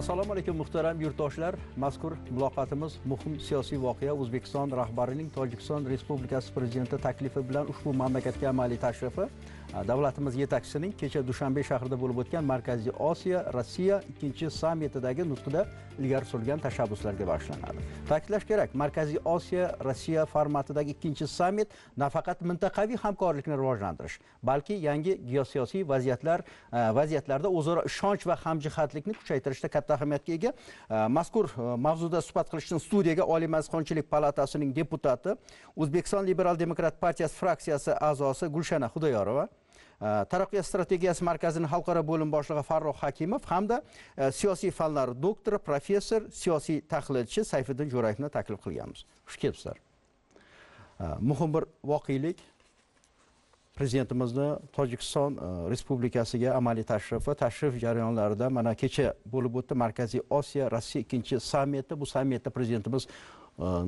Assalomu alaykum muhtaram yurtdoshlar. Mazkur muloqotimiz muhim siyosiy voqea O'zbekiston rahbarining Tojikiston Respublikasi prezidenti taklifi bilan ushbu mamlakatga amaliy tashrifi, davlatimiz yetakchisining kecha Dushanbe shahrida bo'lib o'tgan Markaziy Osiyo Rossiya 2-sammitidagi nutqida ilgari surilgan tashabbuslarga bag'ishlanadi. Ta'kidlash kerak, Markaziy Osiyo Rossiya formatidagi 2-sammit nafaqat mintaqaviy hamkorlikni rivojlantirish, balki yangi geosiyosiy vaziyatlarda o'zaro ishonch va hamjihatlikni kuchaytirishda katta ahamiyatga ega. Mazkur mavzuda suhbat qilishni studiyaga Oliy Majlis Qonunchilik palatasining deputati, O'zbekiston Liberal Demokrat partiyasi fraksiyasi a'zosi Gulshana Xudoyorova, Taraqqiyot strategiyasi markazining xalqaro bo'lim boshlig'i Farruh Hakimov hamda siyosiy fanlar doktori, professor, siyosiy tahlilchi Sayfiddin Jo'rayevni taklif qilganmiz. Xush kelibsizlar. Muhim bir voqelik Prezidentimizni Tojikiston Respublikasiga amaliy tashrif jarayonlarida mana kecha bo'lib o'tdi Markaziy Osiyo Rossiya 2-sammiti. Bu sammitda prezidentimiz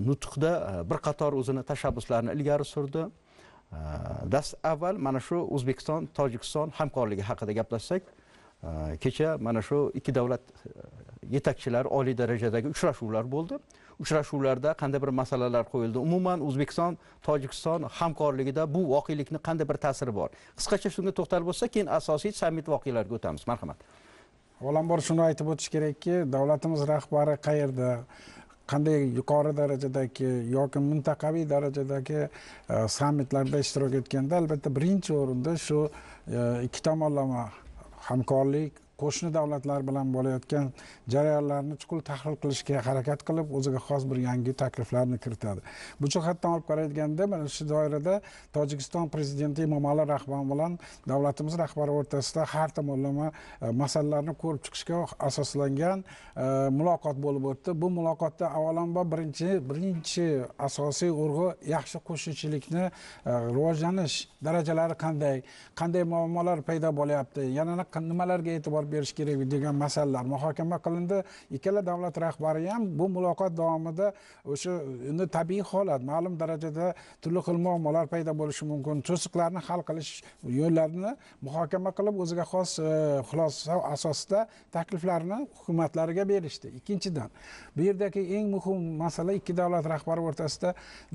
nutqda bir qator o'zini tashabbuslarini ilgari surdi. Dast avval mana shu O'zbekiston Tojikiston hamkorligi haqida gaplashsak, kecha mana shu ikki davlat yetakchilari oliy darajadagi uchrashuvlar bo'ldi. Uchrashuvlarda qanday bir masalalar qo'yildi? Umuman O'zbekiston Tojikiston hamkorligida bu voqelikning qanday bir ta'siri bor? Qisqacha shunga to'xtalib o'tsak, keyin asosiy sammit voqealariga o'tamiz. Marhamat. Avvalambor shuni aytib o'tish kerakki, davlatimiz rahbari qayerda, qanday yuqori darajadagi yoki mintaqaviy darajadagi sammitlarda ishtirok etganda albatta birinchi o'rinda shu ikki tomonlama hamkorlik, qo'shni davlatlar bilan bo'layotgan jarayonlarni chuqur tahlil qilishga harakat qilib, o'ziga xos bir yangi takliflarni kiritadi. Bu jihatdan olib qaralganda, mana shu doirada Tojikiston prezidenti Emomali Rahmon bilan davlatimiz rahbari o'rtasida har tomonlama masalalarni ko'rib chiqishga asoslangan muloqot bo'lib o'tdi. Bu muloqotda avvalambor birinchi asosiy urg'u yaxshi qo'shnichilikni rivojlanish darajalari qanday muammolar paydo bo'lyapti, yana nimalarga e'tibor berish kerak degan masalalar muhokama qilindi. Ikkala davlat rahbari ham bu muloqot davomida o'sha tabiiy holat, ma'lum darajada turli xil muammolar paydo bo'lishi mumkin, to'siqlarni hal qilish yo'llarini muhokama qilib, o'ziga xos xulosa asosida takliflarni hukumatlariga berishdi. Ikkinchidan, bu yerdagi eng muhim masala ikki davlat rahbari o'rtasida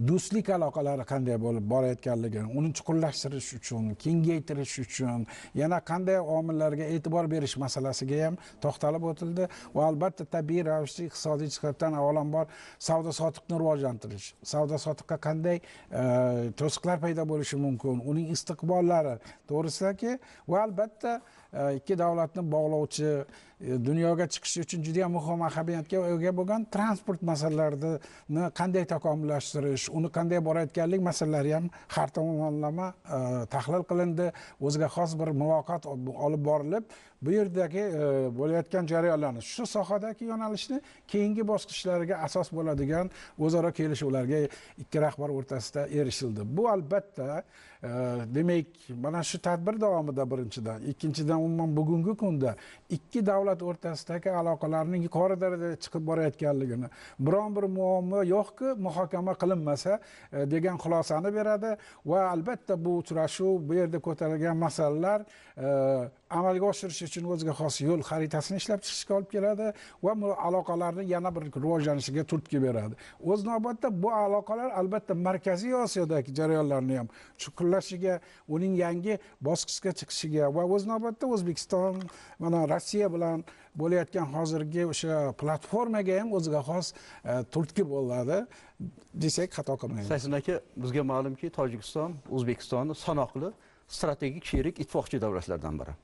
do'stlik aloqalari qanday bo'lib borayotganligini, uni chuqurlashtirish uchun, kengaytirish uchun yana qanday omillarga e'tibor berish masalasiga ham to'xtalib o'tildi va albatta tabiiy ravishda iqtisodiy jihatdan avvalambor savdo-sotiqni rivojlantirish, savdo-sotiqqa qanday to'siqlar paydo bo'lishi mumkin, uning istiqbollari to'g'risidagi va albatta ikki davlatni bog'lovchi, dunyoga chiqishi uchun juda ham muhim ahamiyatga ega bo'lgan transport masalalarini qanday takomillashtirish, uni qanday borayotganlik masalalari ham har tomonlama tahlil qilindi. O'ziga xos bir muloqot olib borilib, bu yerdagi bo'layotgan jarayonlarni, shu sohadagi yo'nalishni keyingi bosqichlariga asos bo'ladigan o'zaro kelishuvlarga ikki rahbar o'rtasida erishildi. Bu albatta demak, mana shu tadbir davomida birinchidan, ikkinchidan umuman bugungi kunda ikki davlat o'rtasidagi aloqalarning yuqori darajada chiqib borayotganligini, biron bir muammo yo'qki, muhokama qilinmasa degan xulosani beradi va albatta bu uchrashuv, bu yerda ko'tarilgan masalalar amalga oshirish uchun o'ziga xos yo'l xaritasini ishlab chiqishga olib keladi va aloqalarni yana bir rivojlanishiga turtki beradi. O'z navbatda bu aloqalar albatta Markaziy Osiyodagi jarayonlarni ham chuqurlashiga, uning yangi bosqichga chiqishiga va o'z navbatda O'zbekiston mana Rossiya bilan bo'layotgan hozirgi o'sha platformaga ham o'ziga xos turtki bo'ladi desak xato qilmaymiz. Sayfin aka, bizga ma'lumki, Tojikiston O'zbekistonni sanoqli strategik sherik ittifoqchi davlatlardan biri.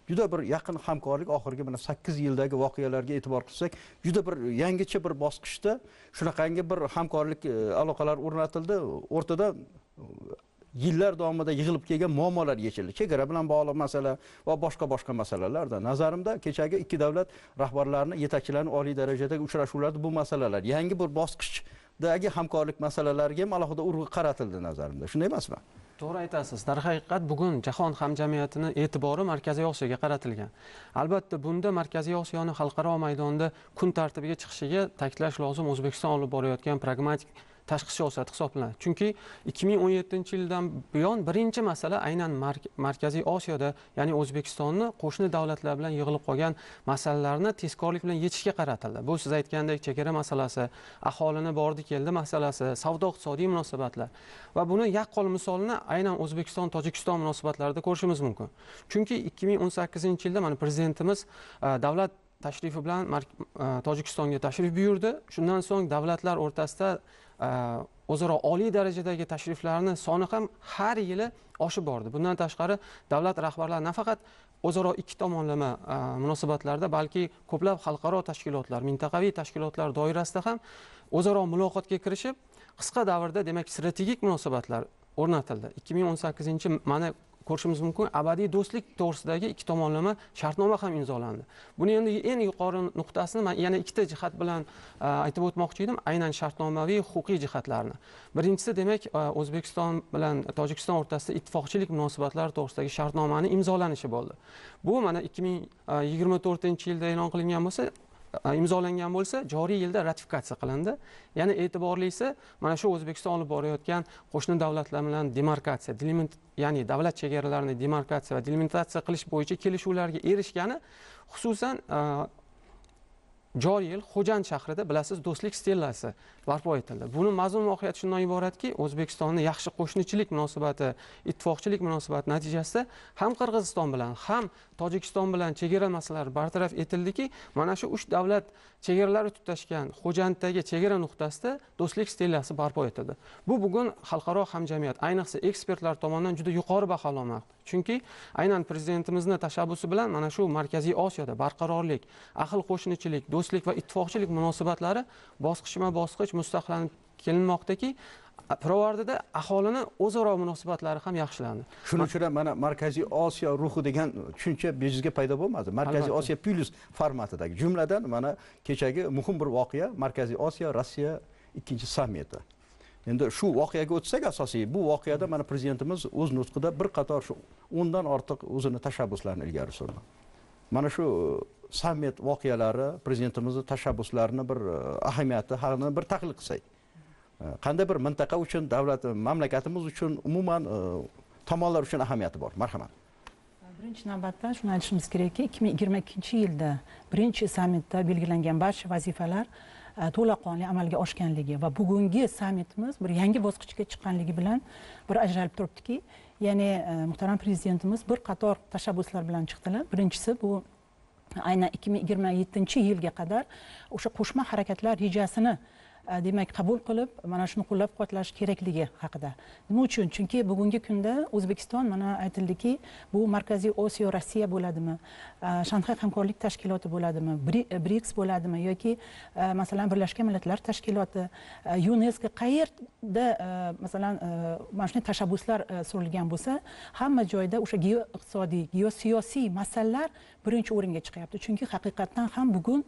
Juda bir yaqin hamkorlik, oxirgi mana 8 yildagi voqealarga e'tibor qilsak, juda bir yangicha bir bosqichda shunaqangi bir hamkorlik aloqalar o'rnatildi. O'rtada yillar davomida yig'ilib kelgan muammolar yechildi. Chegara bilan bog'liq masala va boshqa masalalarda. Nazarimda kechagi ikki davlat rahbarlarining, yetakchilarining oliy darajadagi uchrashuvlarda bu masalalar yangi bir bosqichdagi hamkorlik masalalariga ham alohida urg'u qaratildi nazarimda. Shunday emasmi? To'g'ri aytasiz. Darhaqiqat bugun jahon hamjamiyatining e'tibori Markaziy Osiyoga qaratilgan. Albatta bunda Markaziy Osiyoning xalqaro maydonda kun tartibiga chiqishiga ta'kidlash lozim O'zbekiston olib borayotgan pragmatik tashqi siyosat hisoblanadi. Chunki 2017-yildan buyon birinchi masala aynan Markaziy Osiyoda, ya'ni O'zbekistonni qo'shni davlatlar bilan yig'ilib qolgan masalalarni tezkorlik bilan yechishga qaratildi. Bu siz aytgandek chegara masalasi, aholini bordi-keldi masalasi, savdo-iqtisodiy munosabatlar va buni yaqqol misolini aynan O'zbekiston-Tojikiston munosabatlarida ko'rishimiz mumkin. Chunki 2018-yilda mana prezidentimiz davlat tashrifi bilan Tojikistonga tashrif buyurdi. Shundan so'ng davlatlar o'rtasida o'zaro oliy darajadagi tashriflarning soni ham har yili oshib bordi. Bundan tashqari davlat rahbarlari nafaqat o'zaro ikki tomonlama munosabatlarda, balki ko'plab xalqaro tashkilotlar, mintaqaviy tashkilotlar doirasida ham o'zaro muloqotga kirishib, qisqa davrda demak strategik munosabatlar o'rnatildi. 2018 mana ko'rishimiz mumkin, abadiy do'stlik to'g'risidagi ikki tomonlama shartnoma ham imzolandi. Buni endi eng yuqori nuqtasini men yana ikkita jihat bilan aytib o'tmoqchi edim, aynan shartnomaviy huquqiy jihatlarni. Birinchisi demak O'zbekiston bilan Tojikiston o'rtasida ittifoqchilik munosabatlari to'g'risidagi shartnomani imzolanishi bo'ldi. Bu mana 2024-yilda e'lon qilingan bo'lsa, imzolangan bo'lsa, joriy yilda ratifikatsiya qilindi. Yana e'tiborlisi, mana shu O'zbekiston olib borayotgan qo'shni davlatlar bilan demarkatsiya, ya'ni davlat chegaralarini demarkatsiya va delimitatsiya qilish bo'yicha kelishuvlarga erishgani, xususan joriy yil Xo'jand shahrida bilasiz do'stlik stellasi barpo etildi. Buni mazmun mohiyati shundan iboratki, O'zbekistonning yaxshi qo'shnichilik munosabati, ittifoqchilik munosabati natijasida ham Qirg'iziston bilan, ham Tojikiston bilan chegara masalalari bartaraf etildiki, mana shu 3 davlat chegaralari tutashgan Xo'janddagi chegara nuqtasida do'stlik stellasi barpo etildi. Bu bugun xalqaro hamjamiyat, ayniqsa ekspertlar tomonidan juda yuqori baholanmoqda. Chunki aynan prezidentimizning tashabbusi bilan mana shu Markaziy Osiyoda barqarorlik, ahil qo'shnichilik, do'stlik va ittifoqchilik munosabatlari bosqichma-bosqich mustahkamlanib kelinmoqdaki, pirovardida aholini o'zaro munosabatlari ham yaxshilandi. Shuning uchun mana Markaziy Osiyo ruhi degan tushuncha bejizga paydo bo'lmadi. Markaziy Osiyo plus formatidagi, jumladan mana kechagi muhim bir voqea Markaziy Osiyo Rossiya ikkinchi sammiti. Endi shu voqeaga o'tsak, asosiy bu voqeada mana prezidentimiz o'z nutqida bir qator shu 10 dan ortiq o'zini tashabbuslarini ilgari surdi. Mana shu sammit voqealari prezidentimizning tashabbuslarini bir ahamiyati haqida bir tahlil qilsak. Qanday bir mintaqa uchun, davlat, mamlakatimiz uchun, umuman tomonlar uchun ahamiyati bor. Marhamat. Birinchi navbatda shuni aytishimiz kerakki, 2022-yilda birinchi sammitda belgilangan barcha vazifalar to'laqonli amalga oshganligi va bugungi sammitimiz bir yangi bosqichga chiqqanligi bilan bir ajralib turibdiki, ya'ni muhtaram prezidentimiz bir qator tashabbuslar bilan chiqdilar. Birinchisi bu aynan 2027-yilga qadar o'sha qo'shma harakatlar rejasini demak qabul qilib, mana shuni qo'llab-quvvatlash kerakligi haqida. Nima uchun? Chunki bugungi kunda O'zbekiston mana aytildiki, bu Markaziy Osiyo Rossiya bo'ladimi, Shanxay hamkorlik tashkiloti bo'ladimi, BRICS bo'ladimi yoki masalan Birlashgan Millatlar Tashkiloti, UNESCO qayerda masalan mana shunday tashabbuslar surilgan bo'lsa, hamma joyda o'sha geoiqtisodiy, geosiyosiy masalalar birinchi o'ringa chiqyapti. Chunki haqiqatan ham bugun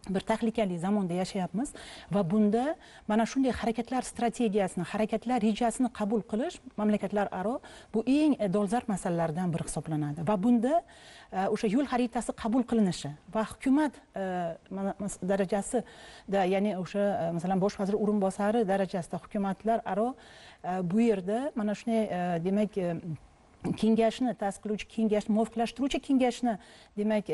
bir tahlikali zamonda yashayapmiz va bunda mana shunday harakatlar strategiyasini, harakatlar rejasini qabul qilish mamlakatlar aro bu eng dolzarb masalalardan biri hisoblanadi va bunda o'sha yo'l xaritasi qabul qilinishi va hukumat darajasida, ya'ni o'sha masalan bosh vazir o'rinbosari darajasida hukumatlar aro bu yerda mana shunday demak kengashni ta'sis qiluvchi kengashni muvofiqlashtiruvchi kengashni demak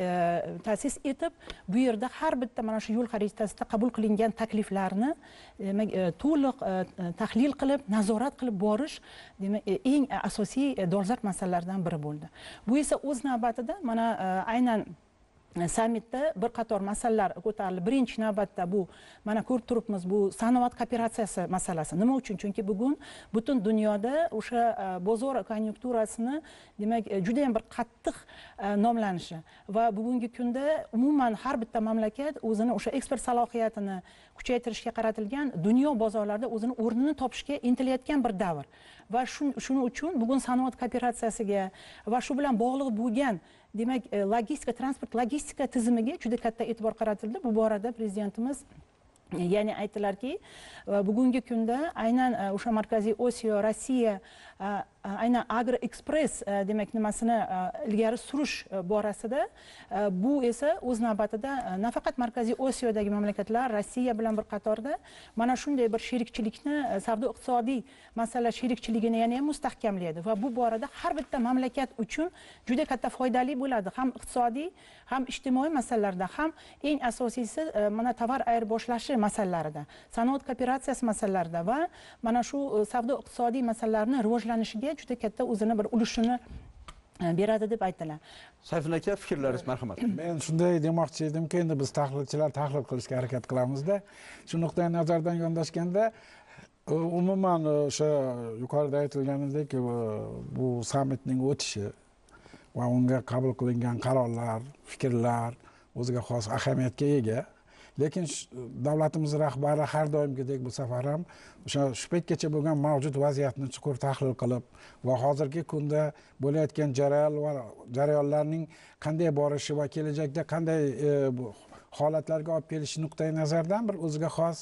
ta'sis etib, bu yerda har bitta mana shu yo'l xaritasida qabul qilingan takliflarni demak to'liq tahlil qilib, nazorat qilib borish demak eng asosiy dolzarb masalalardan biri bo'ldi. Bu esa o'z navbatida mana aynan sammitda bir qator masalalar ko'tarildi. Birinchi navbatda bu mana ko'rib turibmiz, bu sanoat kooperatsiyasi masalasi. Nima uchun? Chunki bugun butun dunyoda o'sha bozor konjunkturasini demak juda ham bir qattiq nomlanishi va bugungi kunda umuman har bitta mamlakat o'zini o'sha eksport salohiyatini kuchaytirishga qaratilgan dunyo bozorlarida o'zini o'rnini topishga intilayotgan bir davr. Va shuning uchun bugun sanoat kooperatsiyasiga va shu bilan bog'liq bo'lgan demak logistika, transport logistika tizimiga juda katta e'tibor qaratildi. Bu borada prezidentimiz ya'ni aytdilarki, bugungi kunda aynan o'sha Markaziy Osiyo, Rossiya aynan agro ekspress demak nimasini ilgari surish borasida bu esa o'z navbatida nafaqat Markaziy Osiyodagi mamlakatlar Rossiya bilan bir qatorda mana shunday bir sherikchilikni savdo iqtisodiy masala sherikchiligini yana ham mustahkamlaydi va bu borada har bitta mamlakat uchun juda katta foydali bo'ladi, ham iqtisodiy ham ijtimoiy masalalarda, ham eng asosiysi mana tovar ayirboshlashi masalalarida, sanoat kooperatsiyasi masalalarida va mana shu savdo iqtisodiy masalalarni rivojlanishiga juda katta o'zini bir ulushini beradi deb aytiladi. Sayfin aka, fikrlaringiz marhamat. Men shunday demoqchi edimki, endi biz tahlilchilar tahlil qilishga harakat qilamizda. Shu nuqtai nazardan yondashganda umuman o'sha yuqorida aytilganidek bu sammitning o'tishi va unga qabul qilingan qarorlar, fikrlar o'ziga xos ahamiyatga ega. Lekin davlatimiz rahbari har doimgidek bu safar ham o'sha shu paytgacha bo'lgan mavjud vaziyatni chuqur tahlil qilib va hozirgi kunda bo'layotgan jarayonlarning qanday borishi va kelajakda qanday holatlarga olib kelishi nuqtai nazardan bir o'ziga xos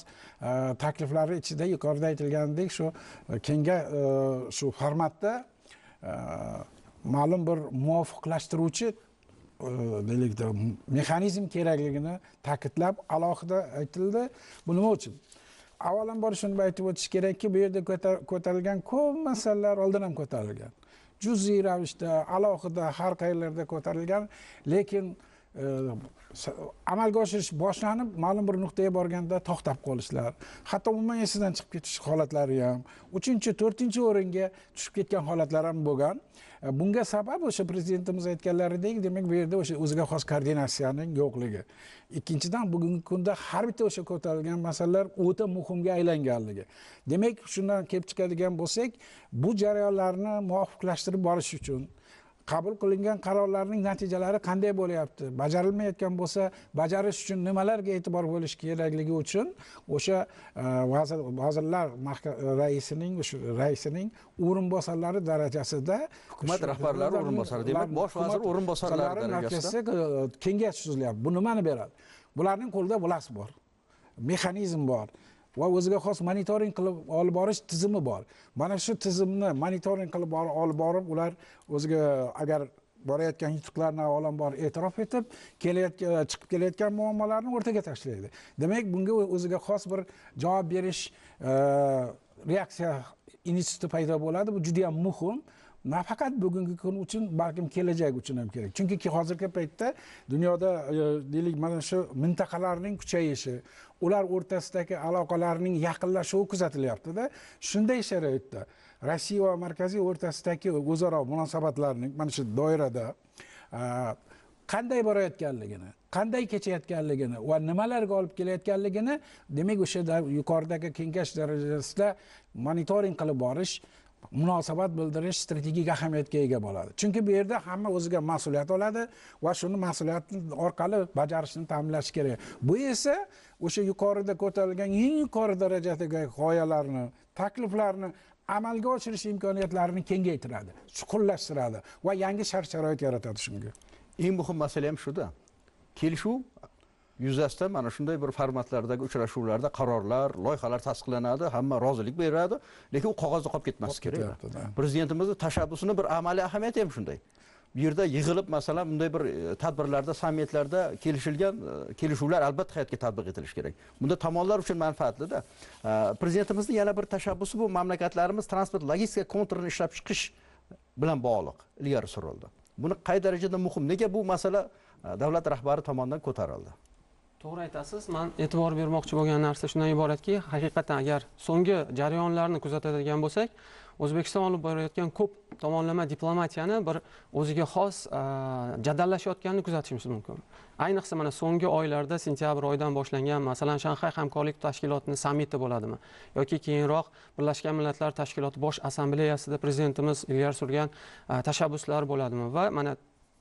takliflari ichida yuqorida aytilganidek shu keyingi shu formatda ma'lum bir muvofiqlashtiruvchi deylikda mexanizm kerakligini ta'kidlab alohida aytildi. Bu nima uchun? Avvalambor shuni aytib o'tish kerakki, bu yerda ko'tarilgan ko'p masalalar oldin ham ko'tarilgan. Juz'iy ravishda, alohida har qayerlarda ko'tarilgan, lekin amalga oshirish boshlanib, ma'lum bir nuqtaga borganda to'xtab qolishlar, hatto umuman esidan chiqib ketish holatlari ham, 3-4 o'ringa tushib ketgan holatlar ham bo'lgan. Bunga sabab o'sha prezidentimiz aytganlaridek, demak bu yerda o'sha o'ziga xos koordinatsiyaning yo'qligi. Ikkinchidan, bugungi kunda har bitta o'sha ko'tarilgan masalalar o'ta muhimga aylanganligi. Demak, shundan kelib chiqadigan bo'lsak, bu jarayonlarni muvofiqlashtirib borish uchun qabul qilingan qarorlarning natijalari qanday bo'lyapti, bajarilmayotgan bo'lsa, bajarish uchun nimalarga e'tibor bo'lish kerakligi uchun o'sha vazirlar raisining o'rinbosarlari darajasida, hukumat rahbarlari o'rinbosari, demak bosh vazir o'rinbosarlari darajasida kengash tuzilyapti. Bu nimani beradi? Bularning qo'lida bilasi bor, mexanizm bor va o'ziga xos monitoring qilib olib borish tizimi bor. Mana shu tizimni monitoring qilib olib borib, ular o'ziga agar borayotgan yutuqlarni avvalambor e'tirof etib, chiqib kelayotgan muammolarni o'rtaga tashlaydi. Demak, bunga o'ziga xos bir javob berish reaksiya instituti paydo bo'ladi. Bu juda ham muhim. Nafaqat bugungi kun uchun, balkim kelajak uchun ham kerak. Chunki hozirgi paytda dunyoda deylik mana shu mintaqalarning kuchayishi, ular o'rtasidagi aloqalarning yaqinlashuvi kuzatilyapti-da. Shunday sharoitda Rossiya va Markaziy o'rtasidagi o'zaro munosabatlarning mana shu doirada qanday borayotganligini, qanday kechayotganligini va nimalarga olib kelayotganligini, demak o'sha yuqoridagi kengash darajasida monitoring qilib borish, munosabat bildirish strategik ahamiyatga ega bo'ladi. Chunki bu yerda hamma o'ziga mas'uliyat oladi va shuni mas'uliyati orqali bajarishni ta'minlash kerak. Bu esa o'sha yuqorida ko'tarilgan eng yuqori darajadagi g'oyalarni, takliflarni amalga oshirish imkoniyatlarini kengaytiradi, chuqurlashtiradi va yangi shart-sharoit yaratadi shunga. Eng muhim masala ham shuda. Kelishuv yuzasidan mana shunday bir formatlardagi uchrashuvlarda qarorlar, loyihalar tasdiqlanadi, hamma rozilik beradi, lekin u qog'ozda qolib ketmasligi kerak. Prezidentimizning tashabbusini bir amaliy ahamiyati ham shunday. Bu yerda yig'ilib, masalan, bunday bir tadbirlarda, sammitlarda kelishilgan kelishuvlar albatta hayotga tatbiq etilishi kerak. Bunda tomonlar uchun manfaatli-da. Prezidentimizning yana bir tashabbusi bu mamlakatlarimiz transport logistika konturini ishlab chiqish bilan bog'liq, ilgari surildi. Buni qay darajada muhim? Nega bu masala davlat rahbari tomonidan ko'tarildi? To'g'ri aytasiz. Men e'tibor bermoqchi bo'lgan narsa shundan iboratki, haqiqatan agar so'nggi jarayonlarni kuzatadigan bo'lsak, O'zbekiston olib borayotgan ko'p tomonlama diplomatiyani bir o'ziga xos jadallashayotganini kuzatishimiz mumkin. Ayniqsa mana so'nggi oylarda, sentyabr oyidan boshlangan, masalan, Shanxay hamkorlik tashkilotining sammiti bo'ladimi yoki keyinroq Birlashgan Millatlar Tashkiloti bosh assambleyasida prezidentimiz ilgari surgan tashabbuslar bo'ladimi va mana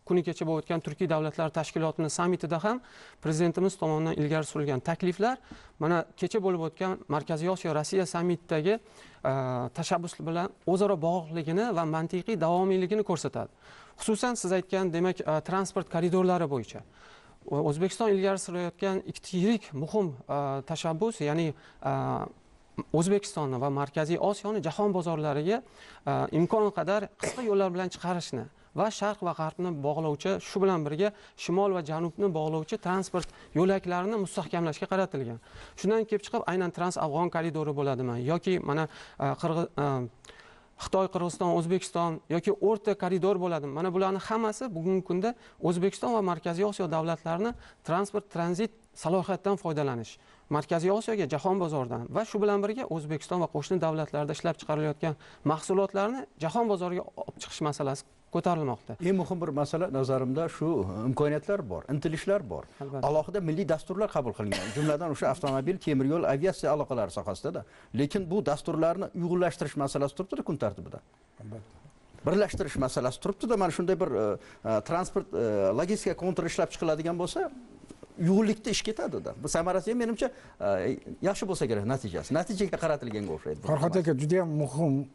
kuni kecha bo'lib o'tgan Turkiy davlatlar tashkilotining sammitida ham prezidentimiz tomonidan ilgari surilgan takliflar mana kecha bo'lib o'tgan Markaziy Osiyo Rossiya sammitidagi tashabbus bilan o'zaro bog'liqligini va mantiqiy davomiyligini ko'rsatadi. Xususan siz aytgan, demak, transport koridorlari bo'yicha O'zbekiston ilgari surayotgan ikkita yirik muhim tashabbus, ya'ni O'zbekistonni va Markaziy Osiyoni jahon bozorlariga imkon qadar qisqa yo'llar bilan chiqarishni va sharq va g'arbni bog'lovchi, shu bilan birga shimol va janubni bog'lovchi transport yo'laklarini mustahkamlashga qaratilgan. Shundan kelib chiqib, aynan Trans-Afg'on koridori bo'ladimi yoki mana Xitoy, Qirg'iziston, O'zbekiston yoki o'rta koridor bo'ladimi? Mana bularning hammasi bugungi kunda O'zbekiston va Markaziy Osiyo davlatlarini transport tranzit salohiyatdan foydalanish, Markaziy Osiyoga jahon bozoridan va shu bilan birga O'zbekiston va qo'shni davlatlarda ishlab chiqarilayotgan mahsulotlarni jahon bozoriga olib chiqish masalasi ko'tarilmoqda. Eng muhim bir masala nazarimda shu imkoniyatlar bor, intilishlar bor. Alohida milliy dasturlar qabul qilingan. Jumladan o'sha avtomobil, temir yo'l, aviatsiya aloqalari sohasida. Lekin bu dasturlarni uyg'unlashtirish masalasi turibdi kun tartibida. Birlashtirish masalasi turibdi-da, mana shunday bir transport logistika kontr ishlab chiqiladigan bo'lsa, uyg'unlikda ish ketadi-da. Bu samarasi ham menimcha yaxshi bo'lsa kerak natijasi. Natijaga qaratilganga o'xshaydi. Farhod aka, juda ham muhim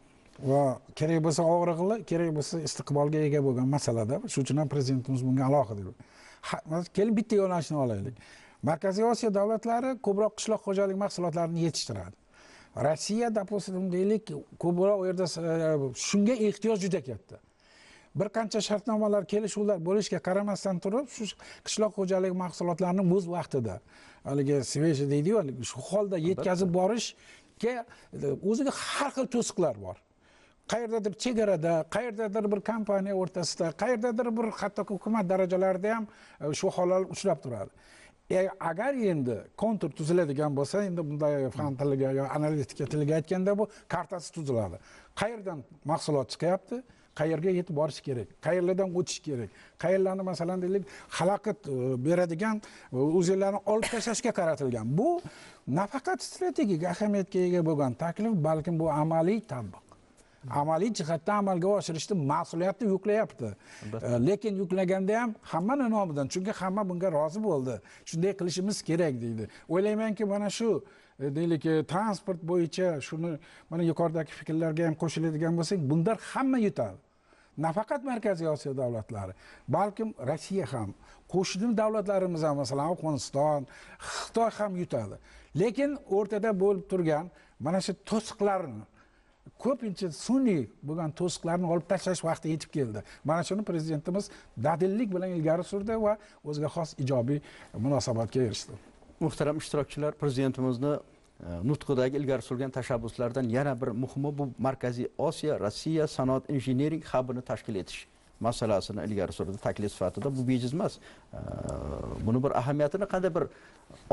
va kerak bo'lsa og'riqli, kerak bo'lsa istiqbolga ega bo'lgan masalada. Shuning uchun ham prezidentimiz bunga alohida. Kelib bitta yo'nalishni olaylik. Markaziy Osiyo davlatlari ko'proq qishloq xo'jalik mahsulotlarini yetishtiradi. Rossiya, допустим, deylik, ko'proq u yerda shunga ehtiyoj juda katta. Bir qancha shartnomalar, kelishuvlar bo'lishga qaramasdan turib, shu qishloq xo'jalik mahsulotlarini o'z vaqtida, haligi sveji deydi-ku, shu holda yetkazib borishga o'ziga har xil to'siqlar bor. Qayerdadir chegarada, qayerdadir bir kompaniya o'rtasida, qayerdadir bir hatto hukumat darajalarida ham shu holatlar uchrab turadi. Agar endi kontur tuziladigan bo'lsa, endi bunday fan tiliga yo analitika tiliga aytganda bu kartasi tuziladi. Qayerdan mahsulot chiqyapti? Qayerga yetib borish kerak, qayerlardan o'tish kerak, qayerlarni masalan deylik xalaqit beradigan o'zinglarni olib tashlashga qaratilgan. Bu nafaqat strategik ahamiyatga ega bo'lgan taklif, balkim bu amaliy tatbiq. Amaliy jihatdan amalga oshirishni mas'uliyatni yuklayapti. Lekin yuklaganda ham hammaning nomidan, chunki hamma bunga rozi bo'ldi. Shunday qilishimiz kerak deydi. O'ylaymanki, mana shu deylik transport bo'yicha shuni mana yuqoridagi fikrlarga ham qo'shiladigan bo'lsak, bundan hamma yutadi. Nafaqat Markaziy Osiyo davlatlari, balkim Rossiya ham, qo'shni davlatlarimiz ham, masalan Afg'oniston, Xitoy ham yutadi. Lekin o'rtada bo'lib turgan mana shu to'siqlarni, ko'pincha sun'iy bo'lgan to'siqlarni olib tashlash vaqti yetib keldi. Mana shuni prezidentimiz dadillik bilan ilgari surdi va o'ziga xos ijobiy munosabatga erishdi. Muhtaram ishtirokchilar, prezidentimizni nutqidagi ilgari surgan tashabbuslardan yana bir muhimi bu Markaziy Osiyo Rossiya sanoat injiniring hubini tashkil etish masalasini ilgari surdi taklif sifatida. Bu bejiz emas. Buni bir ahamiyatini qanday bir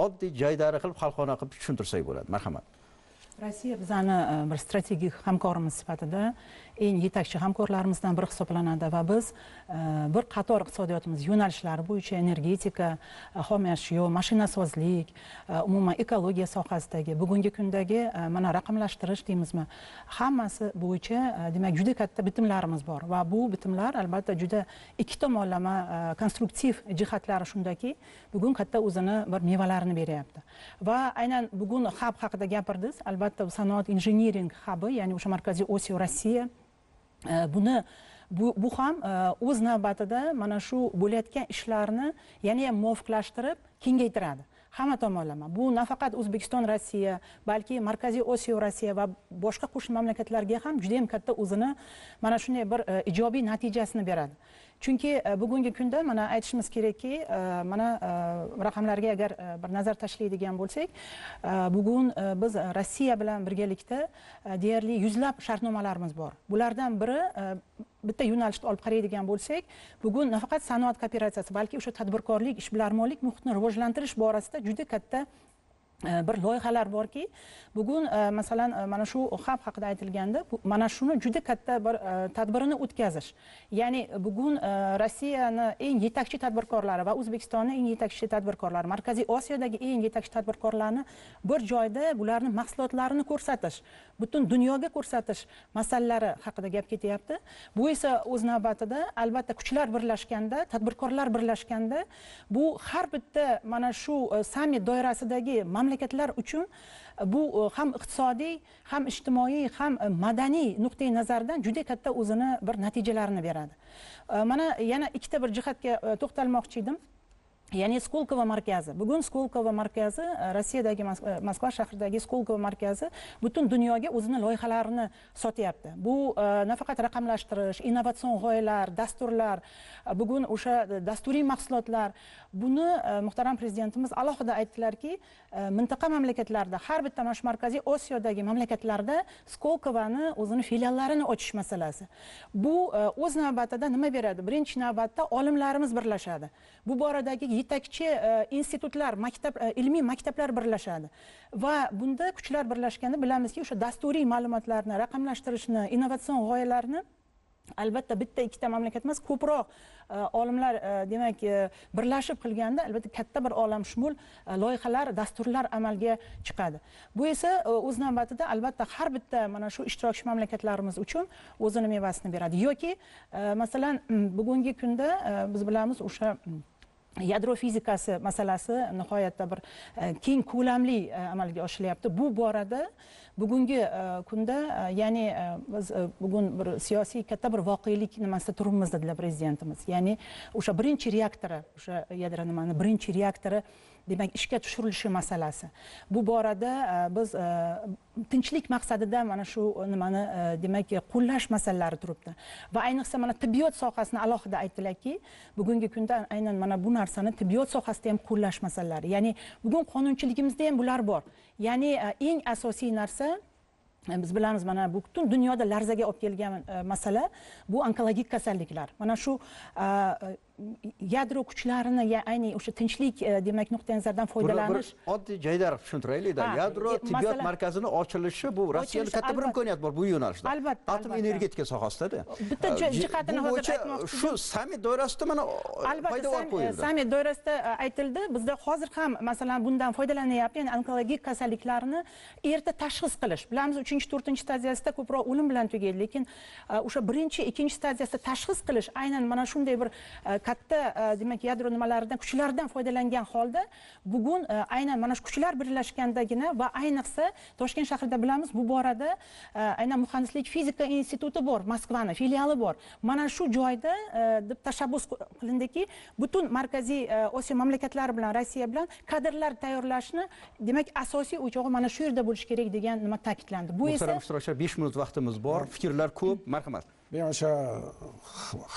oddiy jaydari qilib xalqona qilib tushuntirsak bo'ladi. Marhamat. Rossiya bizani bir strategik hamkorimiz sifatida eng yetakchi hamkorlarimizdan biri hisoblanadi va biz bir qator iqtisodiyotimiz yo'nalishlari bo'yicha energetika, xomashyo, mashinasozlik, umuman ekologiya sohasidagi bugungi kundagi mana raqamlashtirish deymizmi, hammasi bo'yicha demak juda katta bitimlarimiz bor va bu bitimlar albatta juda ikki tomonlama konstruktiv jihatlari shundaki, bugun katta o'zini bir mevalarini beryapti. Va aynan bugun hub haqida gapirdingiz, albatta sanoat injiniring hubi, ya'ni o'sha Markaziy Osiyo Rossiya bu ham o'z navbatida mana shu bo'layotgan ishlarni yana ham muvofiqlashtirib kengaytiradi. Hamma tomonlama. Bu nafaqat O'zbekiston Rossiya, balki Markaziy Osiyo Rossiya va boshqa qo'shni mamlakatlarga ham juda ham katta o'zini mana shunday bir ijobiy natijasini beradi. Chunki bugungi kunda mana aytishimiz kerakki, mana raqamlarga agar bir nazar tashlaydigan bo'lsak, bugun biz Rossiya bilan birgalikda deyarli yuzlab shartnomalarimiz bor. Bulardan biri bitta yo'nalishni olib qaraydigan bo'lsak, bugun nafaqat sanoat kooperatsiyasi, balki o'sha tadbirkorlik, ishbilarmonlik muhitini rivojlantirish borasida juda katta bir loyihalar borki, bugun masalan mana shu hub haqida aytilganda, mana shuni juda katta bir tadbirini o'tkazish. Ya'ni bugun Rossiyani eng yetakchi tadbirkorlari va O'zbekistonning eng yetakchi tadbirkorlari, Markaziy Osiyodagi eng yetakchi tadbirkorlarni bir joyda bularning mahsulotlarini ko'rsatish, butun dunyoga ko'rsatish masalalari haqida gap ketyapti. Bu esa o'z navbatida albatta kuchlar birlashganda, tadbirkorlar birlashganda, bu har bitta mana shu sammit doirasidagi mamlakatlar uchun bu ham iqtisodiy, ham ijtimoiy, ham madaniy nuqtai nazardan juda katta o'zini bir natijalarini beradi. Mana yana ikkita bir jihatga to'xtalmoqchi edim. ya'ni Skolkovo markazi. Bugun Skolkovo markazi Rossiyadagi Moskva shahridagi Skolkovo markazi butun dunyoga o'zini loyihalarini sotyapti. Bu nafaqat raqamlashtirish, innovatsion g'oyalar, dasturlar, bugun o'sha dasturiy mahsulotlar. Buni muhtaram prezidentimiz alohida aytdilarki, mintaqa mamlakatlarda, har bitta mana shu Markaziy Osiyodagi mamlakatlarda Skolkovani o'zini filiallarini ochish masalasi. Bu o'z navbatida nima beradi? Birinchi navbatda olimlarimiz birlashadi. Bu boradagi yetakchi institutlar, ilmiy maktablar birlashadi. Va bunda kuchlar birlashganda bilamizki, o'sha dasturiy ma'lumotlarni, raqamlashtirishni, innovatsion g'oyalarni albatta bitta ikkita mamlakat emas, ko'proq olimlar demak birlashib qilganda albatta katta bir olamshumul loyihalar, dasturlar amalga chiqadi. Bu esa o'z navbatida albatta har bitta mana shu ishtirokchi mamlakatlarimiz uchun o'zini mevasini beradi. Yoki masalan bugungi kunda biz bilamiz o'sha yadro fizikasi masalasi nihoyatda bir keng ko'lamli amalga oshirilyapti. Bu borada bugungi kunda ya'ni biz bugun bir siyosiy katta bir voqelik nimasida turibmiz dedilar prezidentimiz. Ya'ni o'sha birinchi reaktori, o'sha yadro nimani birinchi reaktori demak ishga tushirilishi masalasi. Bu borada biz tinchlik maqsadida mana shu nimani demak qo'llash masalalari turibdi. Va ayniqsa mana tibbiyot sohasini alohida aytdilarki, bugungi kunda aynan mana bu narsani tibbiyot sohasida ham qo'llash masalalari. Ya'ni bugun qonunchiligimizda ham bular bor. Ya'ni eng asosiy narsa biz bilamiz mana bu butun dunyoda larzaga olib kelgan masala bu onkologik kasalliklar. Mana shu yadro kuchlarini, ya'ni o'sha tinchlik demak nuqtai nazardan foydalanish. Oddiy joyda tushuntiraylik-da. Yadro tibbiyot markazini ochilishi bu Rossiyada katta bir imkoniyat bor bu yo'nalishda. Albatta. Atom energetika sohasida-da. Bitta jihatini hozir aytmoqchi. Shu sammit doirasida mana foyda olib qo'yildi. Sammit doirasida aytildi. Bizda hozir ham masalan bundan foydalanyapti. Ya'ni onkologik kasalliklarni erta tashxis qilish. Bilamiz 3-4 stadiyasida ko'proq o'lim bilan tugaydi, lekin o'sha 1-2 stadiyasida tashxis qilish aynan mana shunday bir katta demak yadro nimalaridan, kuchlardan foydalangan holda bugun aynan mana shu kuchlar birlashgandagina va ayniqsa Toshkent shahrida bilamiz bu borada aynan muhandislik fizika instituti bor, Moskvani filiali bor. Mana shu joyda deb tashabbus qilindiki, butun Markaziy Osiyo mamlakatlari bilan, Rossiya bilan kadrlar tayyorlashni demak asosiy o'chog'i mana shu yerda bo'lishi kerak degan nima ta'kidlandi. Bu esa ishtirokchilar 5 minut vaqtimiz bor, fikrlar ko'p. Marhamat. Men o'sha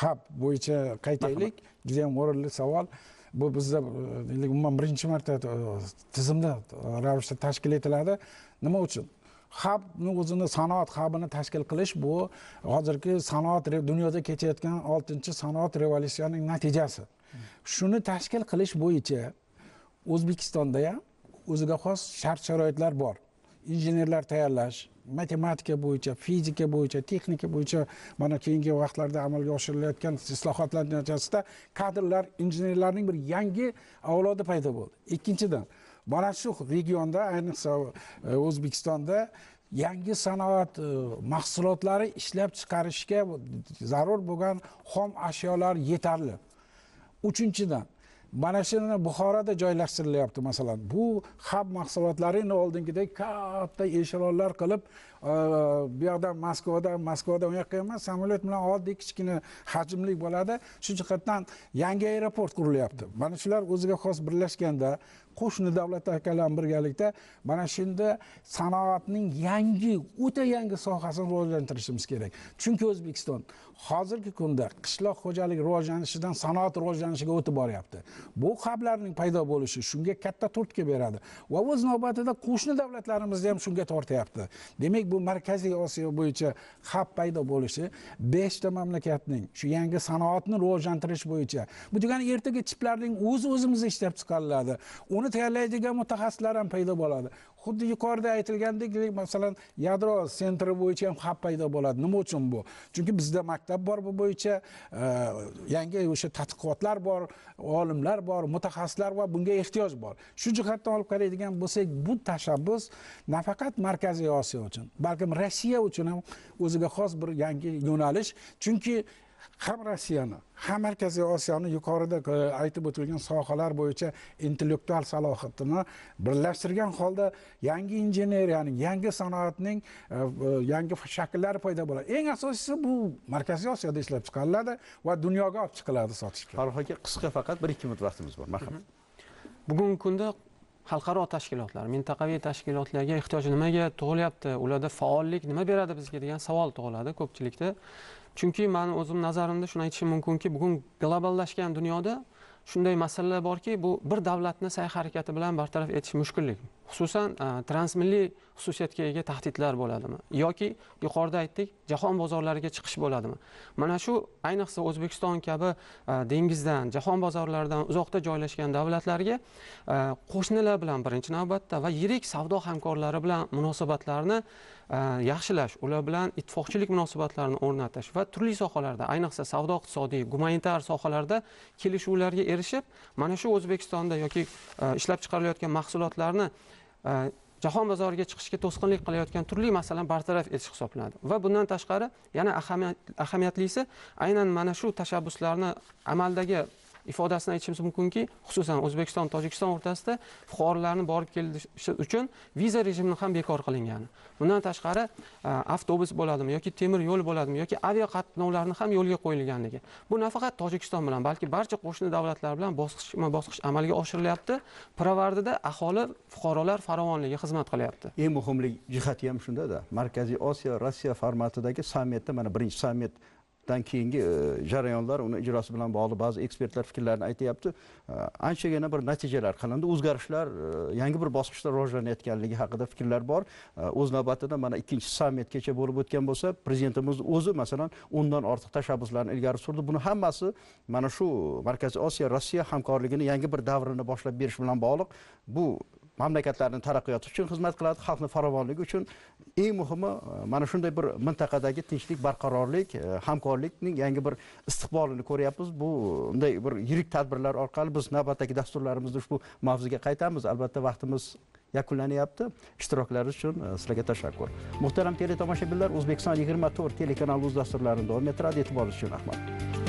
hab bo'yicha qaytaylik. Juda ham o'rinli savol. Bu bizda umuman birinchi marta tizimda ravishda tashkil etiladi. Nima uchun? Hubni o'zini sanoat hubini tashkil qilish bu hozirgi sanoat dunyoda kechayotgan 6-sanoat revolyutsionining natijasi. Shuni tashkil qilish bo'yicha O'zbekistonda ham o'ziga xos shart-sharoitlar bor. Injenerlar tayyorlash, matematika bo'yicha, fizika bo'yicha, texnika bo'yicha mana keyingi vaqtlarda amalga oshirilayotgan islohotlar natijasida kadrlar, injenerlarning bir yangi avlodi paydo bo'ldi. Ikkinchidan, mana shu regionda, ayniqsa O'zbekistonda yangi sanoat mahsulotlari ishlab chiqarishga zarur bo'lgan xom ashyolar yetarli. Uchinchidan, mana shuni Buxoroda joylashtirilyapti masalan. Bu hab mahsulotlarini oldingidek katta eshelonlar qilib, bu yoqdan Moskvadan u yoqqa emas, samolyot bilan oddiy kichkina hajmli bo'ladi. Shu jihatdan yangi aeroport qurilyapti. Mana shular o'ziga xos birlashganda qo'shni davlatlar bilan birgalikda mana shunda sanoatning o'ta yangi sohasini rivojlantirishimiz kerak. Chunki O'zbekiston hozirgi kunda qishloq xo'jalik rivojlanishidan sanoat rivojlanishiga o'tib boryapti. Bu hublarning paydo bo'lishi shunga katta turtki beradi va o'z navbatida qo'shni davlatlarimiz ham shunga tortyapti. Demak, bu Markaziy Osiyo bo'yicha hub paydo bo'lishi 5 ta mamlakatning shu yangi sanoatni rivojlantirish bo'yicha. Bu degani ertaga chiplarning o'zimizda ishlab chiqariladi. Uni tayyorlaydigan mutaxassislar ham paydo bo'ladi. Xuddi yuqorida aytilgandek, masalan, yadro sentri bo'yicha ham hub paydo bo'ladi. Nima uchun bu? Chunki bizda maktab bor bu bo'yicha, yangi o'sha tadqiqotlar bor, olimlar bor, mutaxassislar va bunga ehtiyoj bor. Shu jihatdan olib qaraydigan bo'lsak, bu tashabbus nafaqat Markaziy Osiyo uchun, balkim Rossiya uchun ham o'ziga xos bir yangi yo'nalish. Chunki ham Rossiyani, ham Markaziy Osiyoni yuqorida aytib o'tilgan sohalar bo'yicha intellektual salohiyatini birlashtirgan holda yangi injeneriyaning, yangi sanoatning yangi shakllari paydo bo'ladi. Eng asosiysi bu Markaziy Osiyoda ishlab chiqariladi va dunyoga olib chiqiladi sotishga. Farruh aka, qisqa faqat 1-2 minut vaqtimiz bor. Marhamat. Bugungi kunda xalqaro tashkilotlar, mintaqaviy tashkilotlarga ehtiyoj nimaga tug'ilyapti? Ularda faollik nima beradi bizga degan savol tug'iladi ko'pchilikda. Chunki meni o'zim nazarimda shuni aytishim mumkinki, bugun globallashgan dunyoda shunday masalalar borki, bu bir davlatni sa'y-harakati bilan bartaraf etish mushkullik. Xususan transmilliy xususiyatga ega tahdidlar bo'ladimi yoki yuqorida aytdik, jahon bozorlariga chiqish bo'ladimi? Mana shu ayniqsa O'zbekiston kabi dengizdan, jahon bozorlaridan uzoqda joylashgan davlatlarga qo'shnilar bilan birinchi navbatda va yirik savdo hamkorlari bilan munosabatlarni yaxshilash, ular bilan ittifoqchilik munosabatlarini o'rnatish va turli sohalarda, ayniqsa savdo iqtisodiy, gumanitar sohalarda kelishuvlarga erishib, mana shu O'zbekistonda yoki ishlab chiqarilayotgan mahsulotlarni jahon bozoriga chiqishga to'sqinlik qilayotgan turli masalalarni bartaraf etish hisoblanadi. Va bundan tashqari yana ahamiyatlisi aynan mana shu tashabbuslarni amaldagi ifodasini aytishimiz mumkinki, xususan O'zbekiston Tojikiston o'rtasida fuqarolarning borib kelishi uchun viza rejimi ham bekor qilingani. Bundan tashqari avtobus bo'ladimi yoki temir yo'l bo'ladimi yoki avia qatnovlarni ham yo'lga qo'yilganligi. Bu nafaqat Tojikiston bilan, balki barcha qo'shni davlatlar bilan bosqichma-bosqich amalga oshirilyapti. Pirovardida aholi, fuqarolar farovonligiga xizmat qilyapti. Eng muhimli jihati ham shunda-da. Markaziy Osiyo Rossiya formatidagi sammitda, mana birinchi sammit dan keyingi jarayonlar, uni ijrosi bilan bog'liq ba'zi ekspertlar fikrlarini aytyapti. Anchagina bir natijalar qilindi, o'zgarishlar, yangi bir bosqichda rivojlanayotganligi haqida fikrlar bor. O'z navbatida mana ikkinchi sammitgacha bo'lib o'tgan bo'lsa, prezidentimiz o'zi masalan 10 dan ortiq tashabbuslarni ilgari surdi. Buni hammasi mana shu Markaziy Osiyo Rossiya hamkorligini yangi bir davrini boshlab berish bilan bog'liq. Bu mamlakatlarning taraqqiyoti uchun xizmat qiladi, xalqning farovonligi uchun. Eng muhimi mana shunday bir mintaqadagi tinchlik, barqarorlik, hamkorlikning yangi bir istiqbolini ko'ryapmiz. Bu unday bir yirik tadbirlar orqali biz navbatdagi dasturlarimizda ushbu mavzuga qaytamiz. Albatta vaqtimiz yakunlanyapti. Ishtiroklaringiz uchun sizlarga tashakkur. Muhtaram teletomoshabinlar, O'zbekiston 24 telekanali o'z dasturlarini davom ettiradi. E'tiboringiz uchun rahmat.